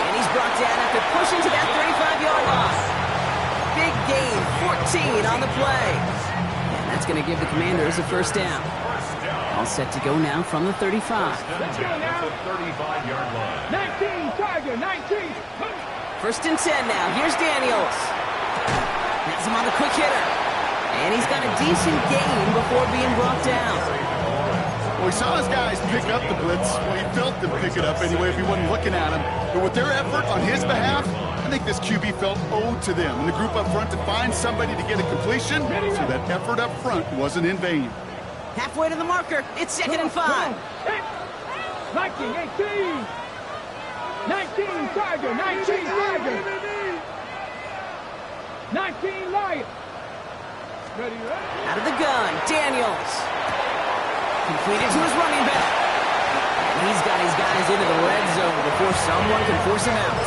And he's brought down after pushing to that 35-yard line. Big gain, 14 on the play. And that's going to give the Commanders a 1st down. All set to go now from the 35. Let's go now. 35-yard line. 19, Tiger, 19. 1st and 10 now. Here's Daniels. Has him on the quick hitter. And he's got a decent gain before being brought down. Well, we saw his guys pick up the blitz. Well, he felt them pick it up anyway if he wasn't looking at him. But with their effort on his behalf, I think this QB felt owed to them. And the group up front to find somebody to get a completion, so that effort up front wasn't in vain. Halfway to the marker. It's 2nd and 5. Viking, 18. 19, Tiger, 19, Tiger. 19, Lion. Ready, ready. Out of the gun, Daniels. Completed to his running back. And he's got his guys into the red zone before someone can force him out.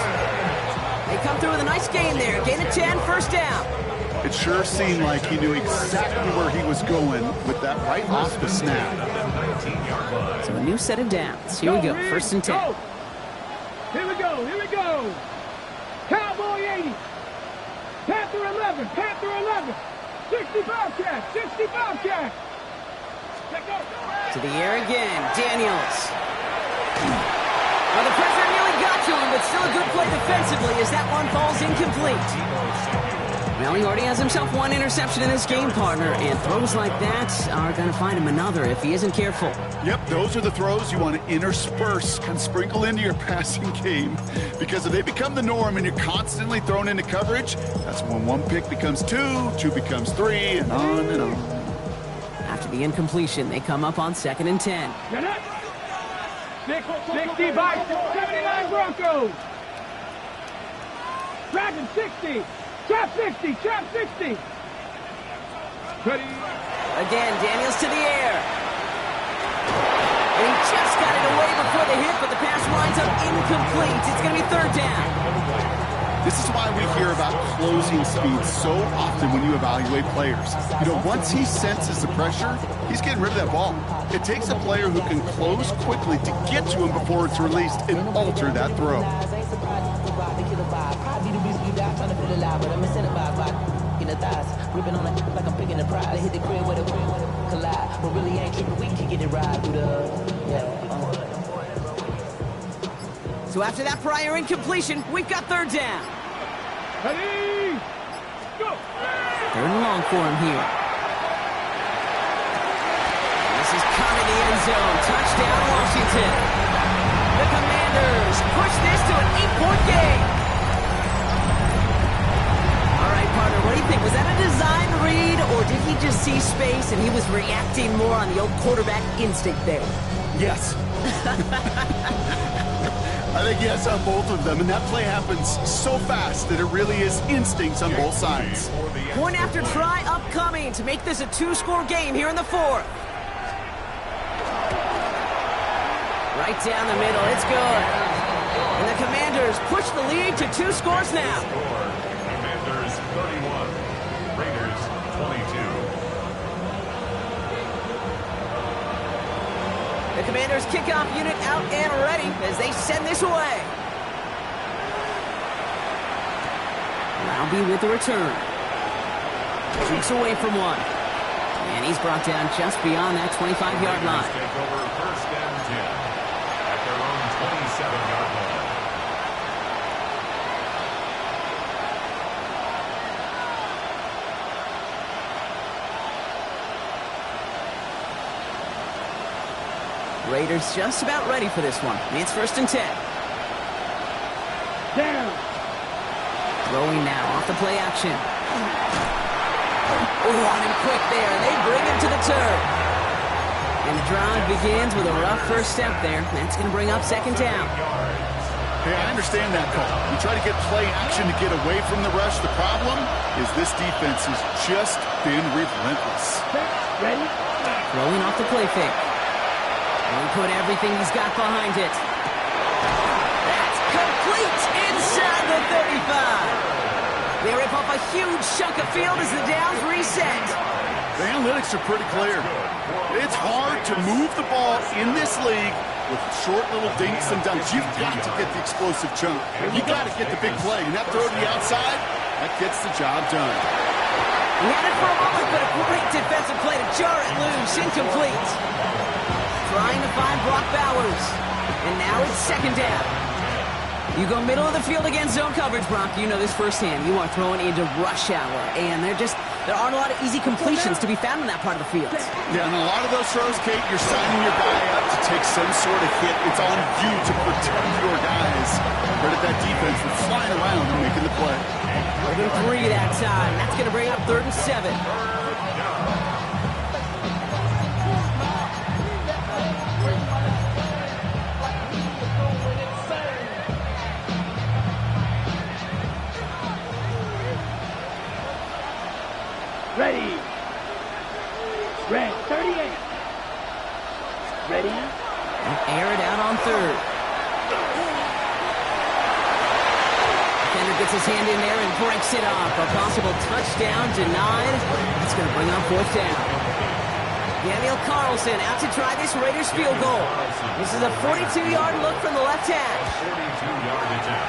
They come through with a nice gain there. Gain of 10, 1st down. It sure seemed like he knew exactly where he was going with that right off the snap. So a new set of downs. Here we go, 1st and 10. Go. Here we go, here we go. Cowboy 80. Panther 11, Panther 11. 65 catch, 65 catch. Let go. To the air again, Daniels. Well, the pressure nearly got to him, but still a good play defensively as that one falls incomplete. Well, he already has himself 1 interception in this game, partner, and throws like that are going to find him another if he isn't careful. Yep, those are the throws you want to intersperse, kind of sprinkle into your passing game. Because if they become the norm and you're constantly thrown into coverage, that's when 1 pick becomes 2, 2 becomes 3, and on and on. After the incompletion, they come up on 2nd and 10. 60 by 79 Broncos. Dragon 60. Trap 60, trap 60. Ready. Again, Daniels to the air. And he just got it away before the hit, but the pass winds up incomplete. It's going to be 3rd down. This is why we hear about closing speed so often when you evaluate players. You know, once he senses the pressure, he's getting rid of that ball. It takes a player who can close quickly to get to him before it's released and alter that throw. So after that prior incompletion, we've got 3rd down. Ready. Go. 3rd and long for him here. And this is caught in the end zone. Touchdown, Washington. The Commanders push this to an 8-point game. All right, partner, what do you think? Was that a design read, or did he just see space, and he was reacting more on the old quarterback instinct there. Yes. I think yes on both of them, and that play happens so fast that it really is instincts on both sides. Point after try upcoming to make this a two-score game here in the fourth. Right down the middle, it's good. And the Commanders push the lead to 2 scores now. Commanders 31, Raiders 22. The Commanders' kickoff unit out and ready as they send this away. Roundy with the return. Cheeks away from one. And he's brought down just beyond that 25-yard line. Take over first and 10 at their own 27-yard line. Raiders just about ready for this one. It's first and 10. Down. Throwing now off the play action. Oh, on him quick there, and they bring him to the turf. And the drive begins with a rough first step there. That's going to bring up second down. Hey, I understand that call. You try to get play action to get away from the rush. The problem is this defense has just been relentless. Ready? Throwing off the play fake. And he put everything he's got behind it. That's complete inside the 35. They rip off a huge chunk of field as the downs reset. The analytics are pretty clear. It's hard to move the ball in this league with short little dinks and dunks. You've got to get the explosive chunk. You've got to get the big play. And that throw to the outside, that gets the job done. He had it for a moment, but a great defensive play to jar it loose. Incomplete. Trying to find Brock Bowers. And now it's second down. You go middle of the field against zone coverage, Brock. You know this firsthand. You are throwing into rush hour. And there aren't a lot of easy completions to be found in that part of the field. Yeah, and a lot of those throws, Kate, you're signing your guy up to take some sort of hit. It's on you to protect your guys. Credit that defense for flying around and making the play. 3 that time. That's going to bring up 3rd and 7. Ready. Red 38. Ready. Air it out on 3rd. Defender gets his hand in there and breaks it off. A possible touchdown denied. That's going to bring up 4th down. Daniel Carlson out to try this Raiders field goal. This is a 42-yard look from the left hash.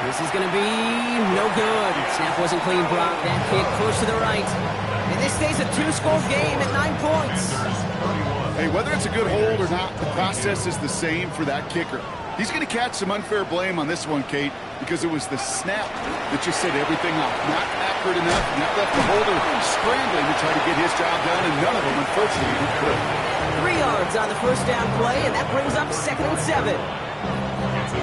This is going to be no good. Snap wasn't clean, Brock. That kick pushed to the right. And this stays a 2-score game at 9 points. Hey, whether it's a good hold or not, the process is the same for that kicker. He's going to catch some unfair blame on this one, Kate, because it was the snap that just set everything off. Not accurate enough, and that left the holder scrambling to try to get his job done, and none of them, unfortunately, could. 3 yards on the first down play, and that brings up 2nd and 7.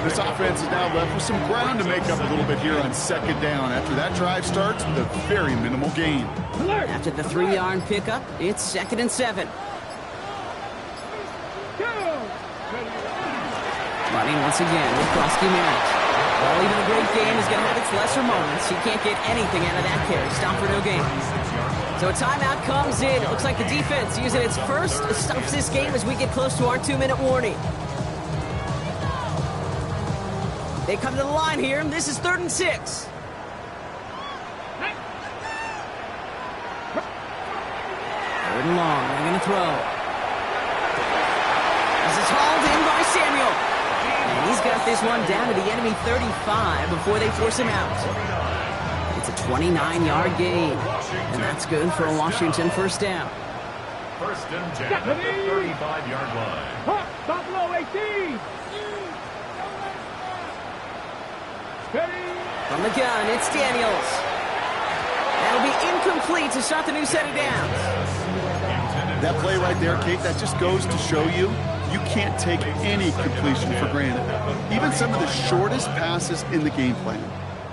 This offense is now left with some ground to make up a little bit here on 2nd down after that drive starts with a very minimal gain. After the 3-yard pickup, it's 2nd and 7. Running once again with Krosky Merritt. Well, even a great game is going to have its lesser moments. He can't get anything out of that carry. Stop for no gain. So a timeout comes in. It looks like the defense using its first stops this game as we get close to our 2-minute warning. They come to the line here. This is 3rd and 6. Third and long. They're going to throw. This is hauled in by Samuel. And he's got this one down to the enemy 35 before they force him out. It's a 29-yard gain. And that's good for a Washington first down. First and 10 at the 35-yard line. Buffalo 18. Ready. From the gun, it's Daniels. That'll be incomplete to start the new set of downs. That play right there, Kate, that just goes to show you can't take any completion for granted. Even some of the shortest passes in the game plan.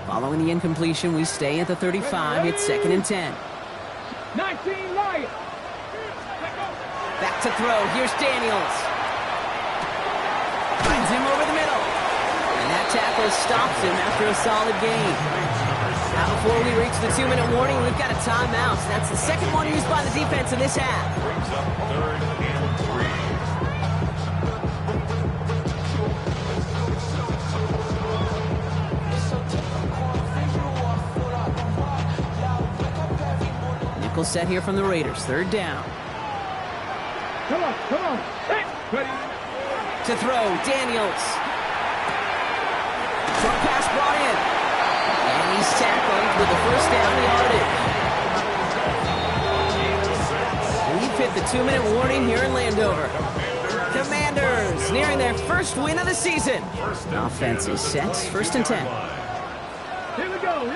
Following the incompletion, we stay at the 35. It's 2nd and 10. 19 Lions. Back to throw. Here's Daniels. Finds him over the middle. And that tackle stops him after a solid gain. Now before we reach the 2-minute warning, we've got a timeout. So that's the second one used by the defense in this half. Brings up 3rd and 3. Nickel set here from the Raiders. 3rd down. Come on. Hey, ready. To throw, Daniels. Short pass brought in. And he's tackled with the first down yardage. We've hit the 2-minute warning here in Landover. Commanders nearing their first win of the season. Offense is set. 1st and 10. Here we go.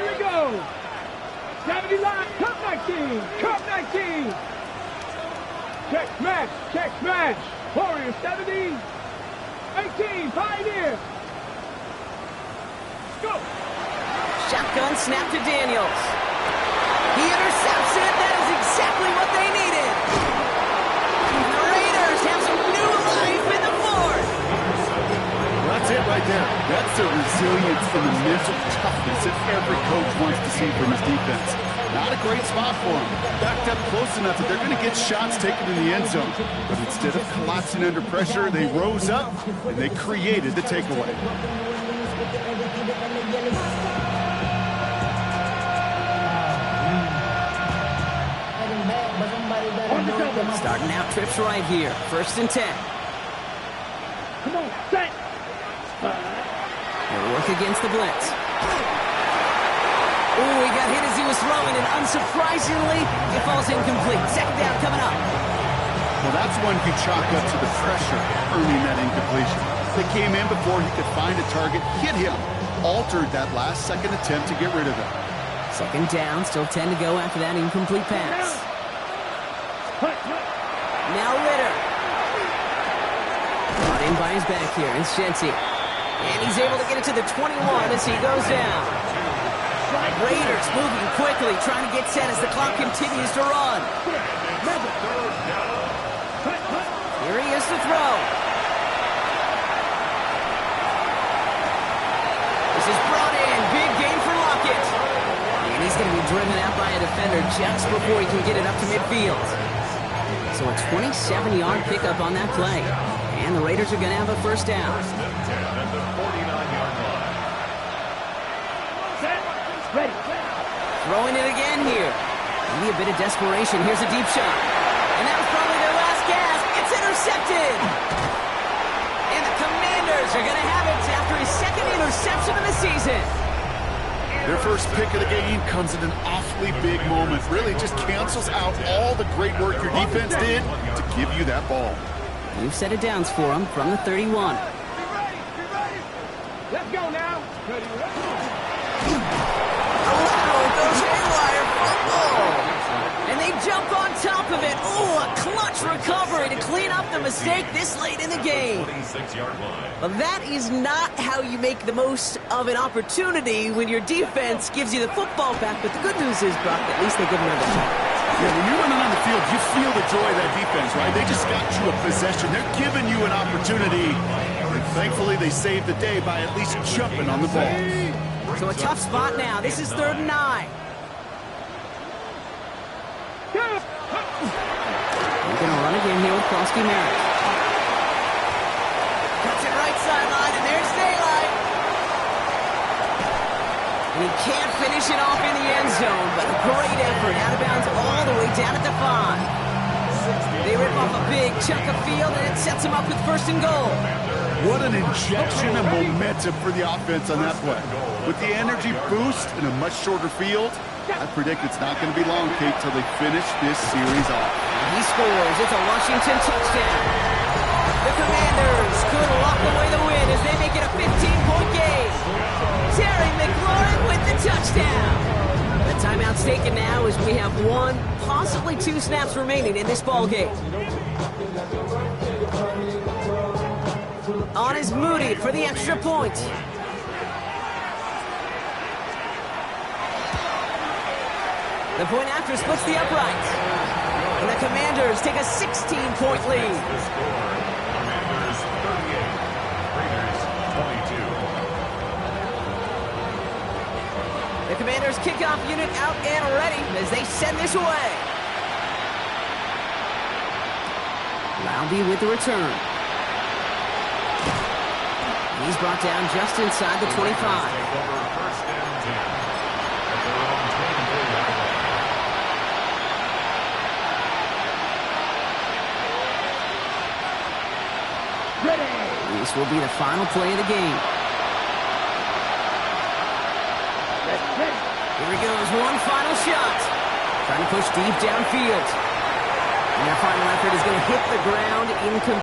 70 line, cup 19. Check smash. Warriors 70. 18, Pioneer. Go. Shotgun snap to Daniels. He intercepts it. That is exactly what they needed. The Raiders have some new life in the 4th. That's it right there. That's the resilience and the mental toughness that every coach wants to see from his defense. Not a great spot for him. Backed up close enough that they're going to get shots taken in the end zone. But instead of collapsing under pressure, they rose up and they created the takeaway. Starting out trips right here. 1st and 10. Come on, set. They'll work against the blitz. Ooh, he got hit as he was throwing, and unsurprisingly, it falls incomplete. 2nd down coming up. Well, that's one you chalk up to the pressure earning that incompletion. They came in before he could find a target, hit him, altered that last-second attempt to get rid of him. 2nd down, still 10 to go after that incomplete pass. Now Ritter. Brought in by his back here, it's Shenty. And he's able to get it to the 21 as he goes down. Raiders moving quickly, trying to get set as the clock continues to run. Here he is to throw. This is brought in. Big gain for Lockett. And he's going to be driven out by a defender just before he can get it up to midfield. So a 27-yard pickup on that play. And the Raiders are going to have a 1st down. Ready. Throwing it again here. Maybe a bit of desperation. Here's a deep shot. And that was probably their last gasp. It's intercepted. And the Commanders are going to have it after his 2nd interception of the season. Their first pick of the game comes at an awfully big moment. Really just cancels out all the great work your defense did to give you that ball. New set of downs for him from the 31. Be ready. Let's go now. Ready. Goes haywire, fumble. And they jump on top of it. Ooh, a clutch recovery to clean up the mistake this late in the game. 26-yard line. Well, that is not how you make the most of an opportunity when your defense gives you the football back. But the good news is, Brock, at least they give him another shot. Yeah, when you're running on the field, you feel the joy of that defense, right? They just got you a possession. They're giving you an opportunity. And thankfully, they saved the day by at least jumping on the ball. So a tough spot now. This is 3rd and 9. We're going to run again here with Kroski Merritt. Cuts it right sideline, and there's daylight. And he can't finish it off in the end zone, but a great effort. Out of bounds all the way down at the 5. They rip off a big chunk of field, and it sets them up with 1st and goal. What an injection of momentum for the offense on that play. With the energy boost in a much shorter field, I predict it's not going to be long, Kate, till they finish this series off. He scores. It's a Washington touchdown. The Commanders could lock away the win as they make it a 15-point game. Terry McLaurin with the touchdown. The timeout's taken now as we have 1, possibly 2 snaps remaining in this ball game. On is Moody for the extra point. The point after splits the uprights. And the Commanders take a 16-point lead. The score, Commanders 38, Raiders 22. The Commanders kickoff unit out and ready as they send this away. Lowndes with the return. He's brought down just inside the 25. Take over first and 10 at their own 10-yard line. This will be the final play of the game. Here he goes, one final shot. Trying to push deep downfield. And their final effort is going to hit the ground incomplete.